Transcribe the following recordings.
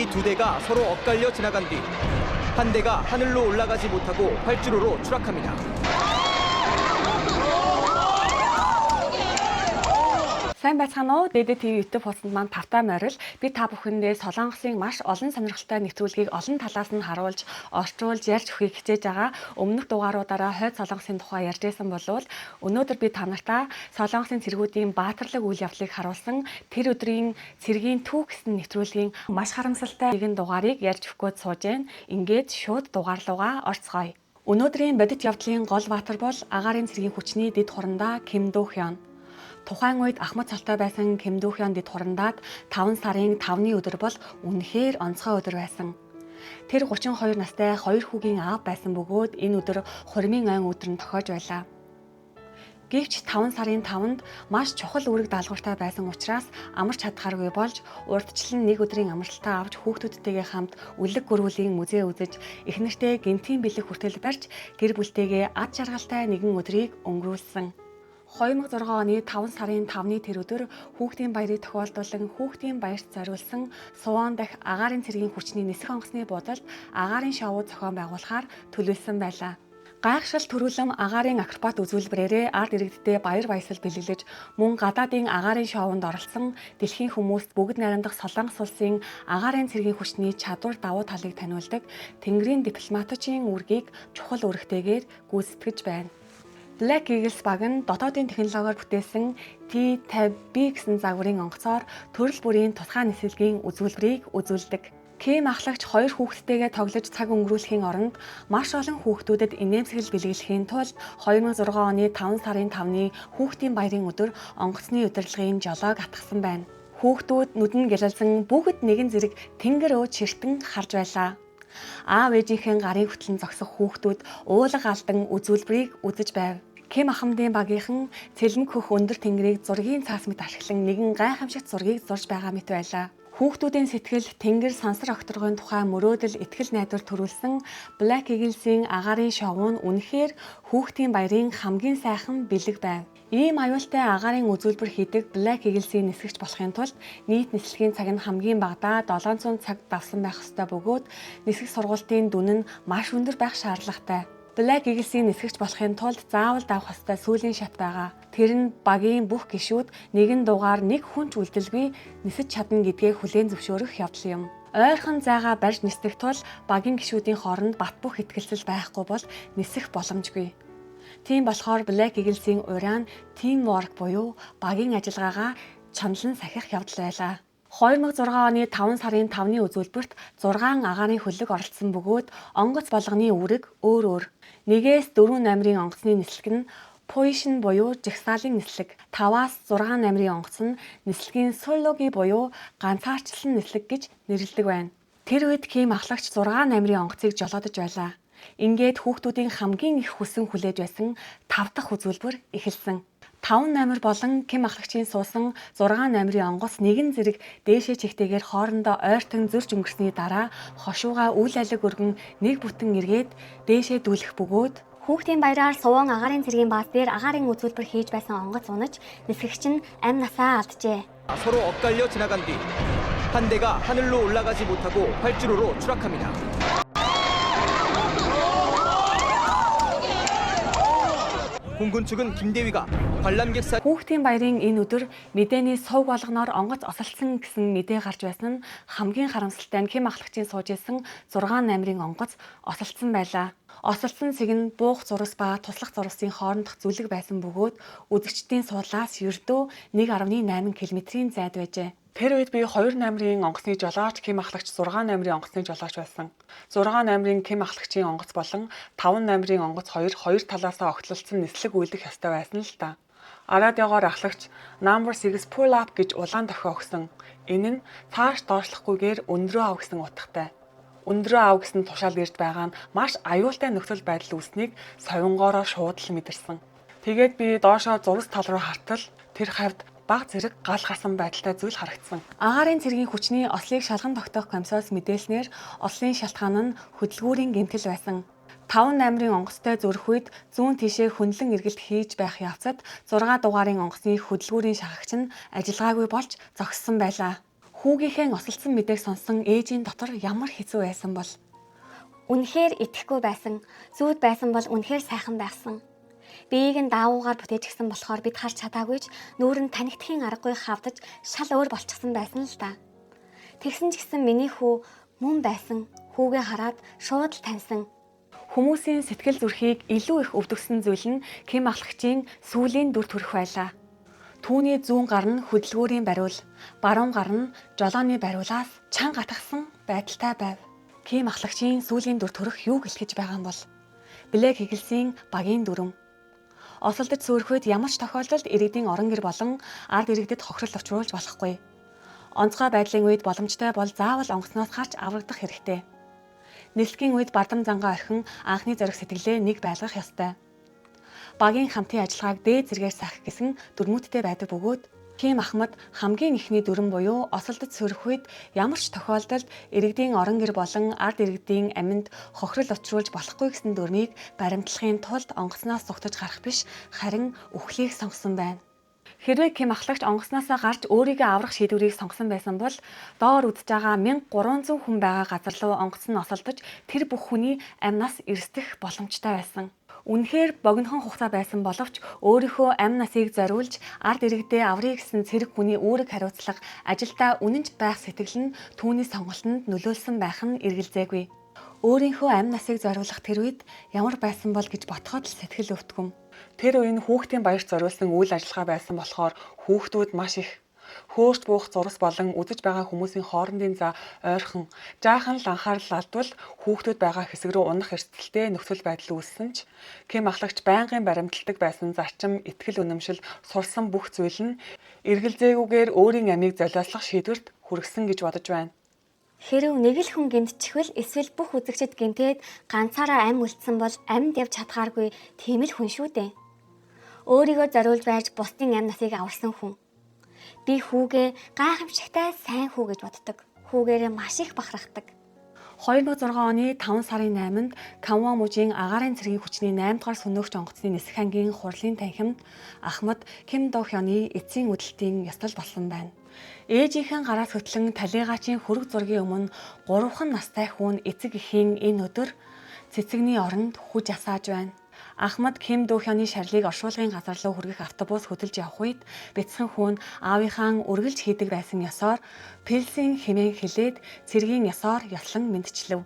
이 두 대가 서로 엇갈려 지나간 뒤 한 대가 하늘로 올라가지 못하고 활주로로 추락합니다. Сайн байцгаана уу? ДД ТV YouTube хуудсанд маань тавтай морил би та бүхэндээ Солонгосын маш олон сонирхолтой нэвтрүүлгийг олон талаас нь харуулж, орчуулж, ярьж өгөхийг хичээж байгаа. Өмнөх дугааруудаараа хойд Солонгосын тухай ярьж байсан болвол өнөөдөр би та нартай Солонгосын цэргүүдийн баатарлаг үйл явдлыг харуулсан тэр өдрийн цэргийн түүх гэсэн нэвтрүүлгийн маш харамсалтай нэгэн дугаарыг ярьж өгөхөд сууж байна. Ингээд шууд дугаар руугаа орцгоё. Өнөөдрийн бодит явдлын гол баатар бол агаарын цэргийн хүчний дэд хурандаа Ким Дох Хён. Тухайн үед ахмад цолтой байсан Ким Дох Хён дэд хурандаад 5 сарын 5-ны өдөр бол үнэхээр онцгой өдөр байсан. Тэр 32 настай 2 хүүгийн аав байсан бөгөөд энэ өдөр хуримын айн өдөр нь тохиож байлаа. Гэвч 5 сарын 5-нд маш чухал үүрэг даалгавартай байсан учраас амарч чадхааргүй болж урдчлан нэг өдрийн амралтаа авч хүүхдүүдтэйгээ хамт үлэг гөрвөлийн музей үзэж их нэртэй гинтийн бэлэг хүртэл барьж гэр бүлтэйгээ ад жаргалтай нэгэн өдрийг өнгөрүүлсэн. 2006 оны 5 сарын 5-ны тэр өдөр хүүхдийн баярыг тохиолдуулан хүүхдийн баярт зориулсан Сувон дахь агаарын цэргийн хүчний нисэх онгоцны буудалд агаарын шоу зохион байгуулахаар төлөвлөсөн байлаа. Гайхшил төрүүлэм агаарын акробат үзүүлбэрээрээ ард иргэдтэй баяр баясгал бэлэглэж мөн гадаадын агаарын шоунд оролцсон дэлхийн хүмүүст бүгд найрамдах Солонгос улсын агаарын цэргийн хүчний чадвар давуу талыг таниулдаг Тэнгэрийн дипломатичийн үүргийг чухал үүрэгтэйгээр гүйцэтгэж байна. Black Eagles баг нь дотоодын технологиор бүтээсэн T-50B гэсэн загварын онгоцоор төрөл бүрийн тусгай нисэлгийн үзүүлбэрийг үзүүлдэг. Ким ахлагч 2 хүүхэдтэйгээ тоглож цаг өнгөрүүлэхийн оронд маш олон хүүхдүүдэд инээмсэглэл бэлэглэхийн тулд 2006 оны 5 сарын 5-ны хүүхдийн баярын өдөр онгоцны удирдлагын жолоог атгасан байна. Хүүхдүүд нүдэн гялалзан бүгд нэгэн зэрэг тэнгэр өөд ширтэн харж байлаа. Аав ээжийнхэн гарын хөтлөн зогсох хүүхдүүд уулга алдан үзүүлбэрийг үзэж байв. Ким ахмадын багийнхан цэлмэг хөх өндөр тэнгэрийг зургийн цаас мэт ашиглан нэгэн гайхамшигт зургийг зурж байгаа мэт байлаа. Хүүхдүүдийн сэтгэл тэнгэр сансар окторгын тухай мөрөөдөл итгэл найдвар төрүүлсэн Black Eagles-ийн агаарын шоу нь үнэхээр хүүхдийн баярын хамгийн сайхан бэлэг байв. Ийм аюултай агаарын үзүүлбэр хийдэг Black Eagles-ийн нисгэгч болохын тулд нийт нислэгийн цаг нь хамгийн багадаа 700 цаг давсан байх ёстой бөгөөд нисгэх сургалтын дүн нь маш өндөр байх шаардлагатай. Black Eagles-ийн нисгэгч болохын тулд заавал давах ёстой сүүлийн шат байгаа. Тэр нь багийн бүх гишүүд нэгэн дугаар нэг хүн ч үлдэлгүй нисэж чадна гэдгээ хүлээн зөвшөөрөх явдал юм. Ойрхон зайгаа барьж нисэх тул багийн гишүүдийн хооронд бат бөх итгэлцэл байхгүй бол нисэх боломжгүй. Тийм болохоор Black Eagles-ийн уран teamwork буюу багийн ажиллагаагаа чандлан сахих явдал байлаа. 2006 оны 5 сарын 5-ны үзүүлбэрт 6 агаарын хөлөг оролцсон бөгөөд онгоц болгоны үүрэг өөр өөр. 1-ээс 4 номерын онгоцны нислэг нь position буюу жагсаалын нислэг, 5-аас 6 номерын онгоц нь нислэгийн solo-гийн буюу ганцаарчлан нислэг гэж нэрлэдэг байна. Тэр үед Ким ахлагч 6 номерын онгоцыг жолоодож байлаа. Ингээд хүүхдүүдийн хамгийн их хүссэн хүлээж байсан 5 дахь үзүүлбэр эхэлсэн. 5 номер болон Ким ахлагчийн суусан 6 номерын онгоц нэгэн зэрэг дээшээ чигтэйгээр хоорондоо ойртон зөрж өнгөрсний дараа хошууга үйл алиг өргөн нэг бүтэн эргээд дээшээ дүүлэх бөгөөд хүүхдийн баяраар Сувон агаарын цэргийн бааз дээр агаарын үзүүлбэр хийж байсан онгоц унаж нисгэгч нь амь насаа алджээ. 서로 엇갈려 지나간 뒤 한 대가 하늘로 올라가지 못하고 활주로로 추락합니다. 공군 측은 김대위가 관람객사 хүүхдийн баярын энэ өдөр мэдээний сувг болгоноор онгоц осолцсон гэсэн мэдээ гарч байсан нь хамгийн харамсалтай нь Ким ахлагчийн сууж исэн 6 номерын онгоц осолцсон байлаа. Осолцсон цэг нь буух зурас ба туслах зурасын хоорондох зүлэг байсан бөгөөд үзэгчдийн суулаас ердөө 1.8 км-ийн зайд байжээ. Тэр үед би 2 номерын онгоцны жолооч Ким ахлагч 6 номерын онгоцны жолооч байсан. 6 номерын Ким ахлагчийн онгоц болон 5 номерын онгоц хоёр талаасаа огтлолцсон нислэг үйлдэх ёстой байсан л та. Радиогоор ахлагч number 6 pull up гэж улаан дохио өгсөн. Энэ нь цааш доошлохгүйгээр өндрөө ав гэсэн утгатай. Өндрөө ав гэсэн тушаал ирж байгаа нь маш аюултай нөхцөл байдал үүснийг совингоороо шууд л мэдэрсэн. Тэгээд би доошоо зурс тал руу хартал тэр хавьд баг зэрэг гал хасан байдалтай зүйл харагдсан. Агаарын цэргийн хүчний ослыг шалган тогтоох комиссоос мэдээлснээр ослын шалтгаан нь хөдөлгүүрийн гэмтэл байсан. 5 номерын онгоцтой зөрөх үед зүүн тишээ хөндлөн эргэлт хийж байх явцад 6 дугаарын онгоцны хөдөлгүүрийн шахагч нь ажиллагаагүй болж зогссон байлаа. Хүүгийнхээ осолцсон мэдээг сонсон ээжийн дотор ямар хэцүү байсан бол. Үнэхээр итгэхгүй байсан. Зүуд байсан бол үнэхээр сайхан байсан. Биеийг нь даавуугаар бүтээж гисэн болохоор бид харж чадаагүй ч нүүр нь танигдхийн аргагүй хавдаж шал өөр болчихсон байсан л да. Тэгсэн ч гэсэн миний хүү мөн байсан. Хүүгээ хараад шууд л таньсан. Хүмүүсийн сэтгэл зүрхийг илүү их өвдөгсөн зүйл нь Ким ахлагчийн сүүлийн дүр төрх байлаа. Түүний зүүн гар нь хөдөлгүүрийн бариул, баруун гар нь жолооны бариулаас чанга атгсан байдалтай байв. Ким ахлагчийн сүүлийн дүр төрх юу гэлхэж байгаа юм бол? Блэк Иглсийн багийн дүрм. Осолдож сөөрөхөд ямар ч тохиолдолд иргэдийн орон гэр болон ард иргэдэд хохирол учруулж болохгүй. Онцгой байдлын үед боломжтой бол заавал онгоцноос гарч аврагдах хэрэгтэй. Нислэгийн үед бардам зангаа орхин анхны зориг сэтгэлээ нэг байлгах ёстой. Багийн хамтын ажиллагааг дээд зэргээр сахих гэсэн дүрмүүдтэй байдаг бөгөөд Ким Ахмад хамгийн ихний дүрм буюу осолдож сөрөх үед ямар ч тохиолдолд иргэдийн орон гэр болон ард иргэдийн аминд хохирол учруулж болохгүй гэсэн дүрмийг баримтлахын тулд онгоцноос зугтаж гарах биш, харин үхлийг сонгосон байна. Хэрвээ Ким ахлагч онгоцноосоо гарч өөрийгөө аврах шийдвэрийг сонгосон байсан бол доор үдж байгаа 1300 хүн байгаа газар руу онгоц нь осолдож тэр бүх хүний амьнаас эрсдэх боломжтой байсан. Үнэхээр богинохон хугацаа байсан боловч өөрийнхөө амь насыг зориулж ард иргэдээ аврыг гэсэн цэрэг хүний үүрэг хариуцлага, ажилдаа үнэнч байх сэтгэл нь түүний сонголтонд нөлөөлсөн байх нь эргэлзээгүй. Өөрийнхөө амь насыг зориулах тэр үед ямар байсан бол гэж ботход л сэтгэл өвтгөм. Тэр үеийн хүүхдийн баярт зориулсан үйл ажиллагаа байсан болохоор хүүхдүүд маш их хөөрт буух зурс болон үзэж байгаа хүмүүсийн хоорондын за ойрхон жаахан л анхаарал алдвал хүүхдүүд байгаа хэсэг рүү унах эрсдэлтэй нөхцөл байдал үүссэн ч Ким ахлагч байнгын баримталдаг байсан зарчим, итгэл үнэмшил, сурсан бүх зүйл нь эргэлзээгүйгээр өөрийн амийг золиослох шийдвэрт хүргэсэн гэж бодож байна. Хэрв нэг л хүн гэмтчихвэл эсвэл бүх үзэгчид гэмтээд ганцаараа амь үлдсэн бол амьд явж чадхааргүй тийм л хүн шүү дээ. Өөрийгөө зориулж байж бусдын амь насыг аварсан хүн. Би хүүгээ гайхамшигтай сайн хүү гэж боддог. Хүүгээрээ маш их бахархдаг. 2006 оны 5 сарын 8-нд Канвон мужийн агаарын цэргийн хүчний 8 дугаар сүнөөгч онгоцны нисэх ангийн хурлын танхимд Ахмад Ким До Хёны эцсийн үдэлтийн ёслол болсон байна. Ээжийнхэн гараас хөтлөн талигаачийн хөрөг зургийн өмнө 3хан настай хүүн эцэг эхийн энэ өдөр цэцэгний оронд хүж асааж байна. Ахмад Ким До Хёны шарлыг оршуулгын газар руу хүргэх автобус хөдөлж явах үед бяцхан хүүн аавынхаа үргэлж хийдэг байсан ёсоор пэлсийн хэмээн хэлээд цэргийн ёсоор ёслон мэдчилв.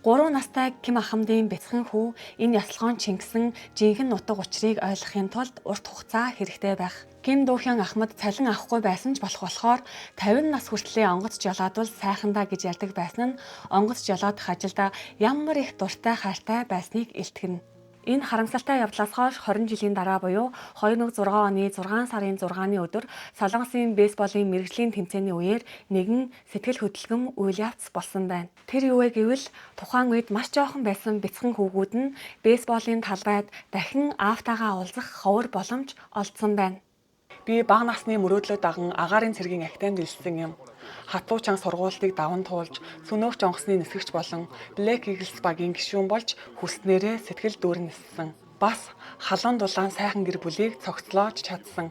3 настай Ким Ахмадын бяцхан хүү энэ ёслогоон чингсэн жинхэнэ нутаг учрыг ойлгохын тулд урт хугацаа хэрэгтэй байх. Ким До Хён Ахмад цалин авахгүй байсан ч болохоор 50 нас хүртлээр онгоц жолоодвол сайхандаа гэж ярьдаг байсан нь онгоц жолоодох ажилдаа ямар их дуртай хайртай байсныг илтгэнэ. Энэ харамсалтай явдлаас хойш 20 жилийн дараа буюу 2006 оны 6 сарын 6-ны өдөр Солонгосын бейсболын мэргэжлийн тэмцээний үеэр нэгэн сэтгэл хөдлөм үйл явц болсон байна. Тэр юу вэ гэвэл тухайн үед маш жоохон байсан бяцхан хүүгүүд нь бейсболын талбайд дахин аавтайгаа уулзах ховор боломж олдсон байна. Би бага насны мөрөөдлөө даган агаарын цэргийн актанд илсэн юм. Хатуу чанга сургуулийг даван туулж, сүнөөгч онгоцны нисгэгч болон Блэк Иглс багийн гишүүн болж хүснээрээ сэтгэл дүүрэн ниссэн. Бас халуун дулаан сайхан гэр бүлийг цогцлоож чадсан.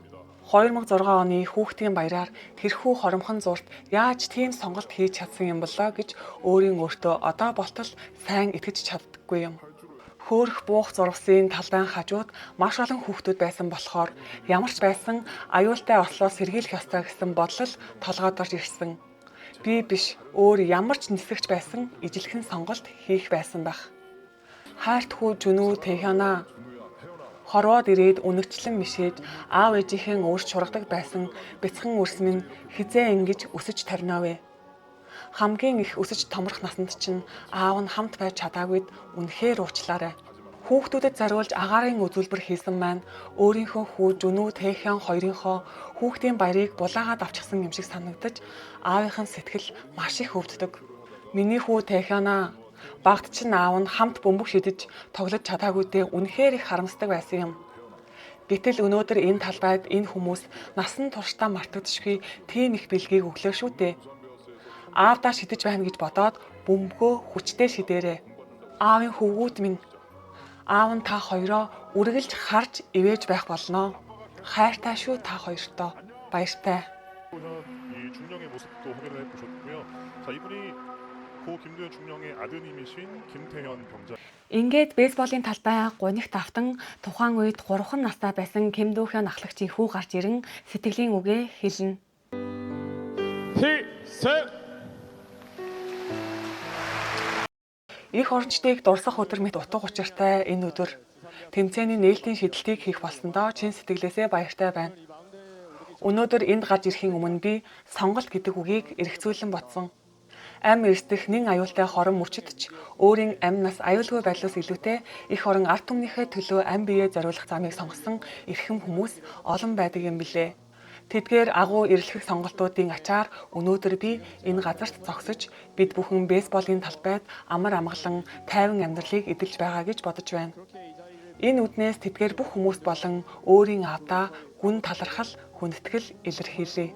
2006 оны хүүхдийн баяраар тэрхүү хоромхон зурт яаж тийм сонголт хийж чадсан юм болоо гэж өөртөө одоо болтол сайн итгэж чаддаггүй юм. Хөөрх буух зурвсын талбайн хажууд маш олон хүүхдүүд байсан болохоор ямар ч байсан аюултай ослоо сэргийлэх ёстой гэсэн бодлол толгойд орж ирсэн. Би биш өөр ямар ч нисгэгч байсан ижилхэн сонголт хийх байсан байх. Хайрт хүү Жүнүү Тэхёна хорвоод ирээд үнэгчлэн мишээж аав ээжийнхэн өөрч шургадаг байсан бяцхан үрс минь хизээ ингэж өсөж тарнио вэ? Хамгийн их өсөж томрох насанд чинь аав нь хамт байж чадаагүйд үнэхээр уучлаарай. Хүүхдүүдэд зориулж агаарын үзүүлбэр хийсэн маань өөрийнхөө хүү Жүнүү Тэхён хоёрынхоо хүүхдийн баярыг булаагаад авчихсан юм шиг санагдаж аавынхын сэтгэл маш их өвддөг. Миний хүү Тэхёна багт чинь аав нь хамт бөмбөг шидэж тоглож чадаагүйдээ үнэхээр их харамсдаг байсан юм. Гэтэл өнөөдөр энэ талбайд энэ хүмүүс насан туршдаа мартагдшгүй тийм их бэлгийг өглөө шүү дээ. Аавдаа шидэж байна гэж бодоод бөмбөгөө хүчтэй шидээрэй. Аавын хөвгүүд минь аав нь та хоёроо үргэлж харж ивэж байх болно. Хайртай шүү та хоёртоо. Баяртай. 이 중령의 모습도 확인해 보셨고요. 자, 이분이 고 김도현 중령의 아드님이신 김태현 병장. Ингээд бейсболын талбай гунигт автан тухайн үед 3 настай байсан Ким Дөхөн ахлагчийн хүү гарч ирэн сэтгэлийн үгээ хэлнэ. 필승! Их орончдыг дурсах өдөр мэт утга учиртай энэ өдөр тэмцээний нээлтийн шидэлтийг хийх болсондоо чин сэтгэлээсээ баяртай байна. Өнөөдөр энд гарч ирэхийн өмнө би сонголт гэдэг үгийг эргцүүлэн бодсон. Ам эрсдэх нэн аюултай хорон мөчөд ч өөрийн амнаас аюулгүй байдлаас илүүтэй их орон ард түмнийхээ төлөө ам биеэ зориулах замыг сонгосон эрхэм хүмүүс олон байдаг юм билээ. Тэдгээр агуу эрэлхэх сонголтуудын ачаар өнөөдөр би энэ газарт зогсож бид бүхэн бейсболын талбайд амар амгалан тайван амьдралыг эдэлж байгаа гэж бодож байна. Энэ үднээс тэдгээр бүх хүмүүс болон өөрийн аавдаа гүн талархал, хүндэтгэл илэрхийлье.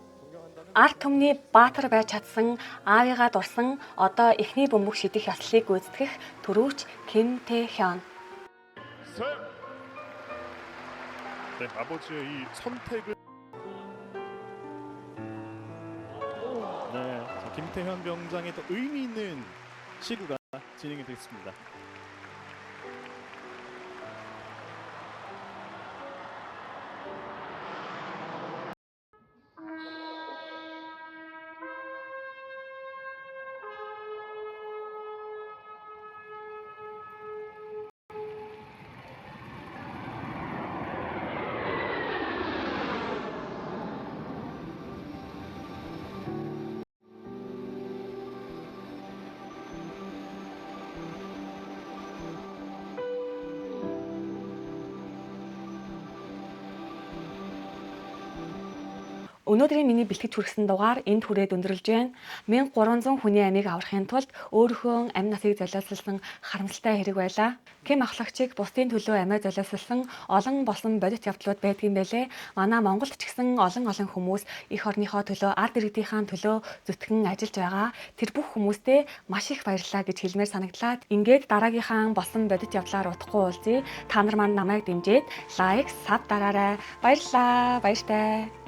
Ард түмний баатар байж чадсан аавыгаа дурсан одоо эхний бөмбөг шидэх ёслолыг гүйцэтгэх түрүүч Ким Тэ-хён. 네, 아버지의 이 선택을 네, 자, 김태현 병장의 또 의미 있는 시구가 진행이 됐습니다. Өнөөдрийн миний бэлтгэж хүргэсэн дугаар энд хүрээд өндөрлж байна. 1300 хүний амийг аврахын тулд өөрийнхөө амь насыг золиослсон харамсалтай хэрэг байлаа. Ким ахлагчийг бусдын төлөө амиа золиослсон олон болсон бодит явдлууд байдгийн байлээ. Манай Монголд ч гэсэн олон хүмүүс их орныхоо төлөө ард иргэдийнхаа төлөө зүтгэн ажиллаж байгаа. Тэр бүх хүмүүстээ маш их баярлалаа гэж хэлмээр санагдлаа. Ингээд дараагийнхаа болсон бодит явдлаар утгагүй уулзъя. Та нар маань намайг дэмжиж лайк, саб дараарай. Баярлалаа. Баяртай.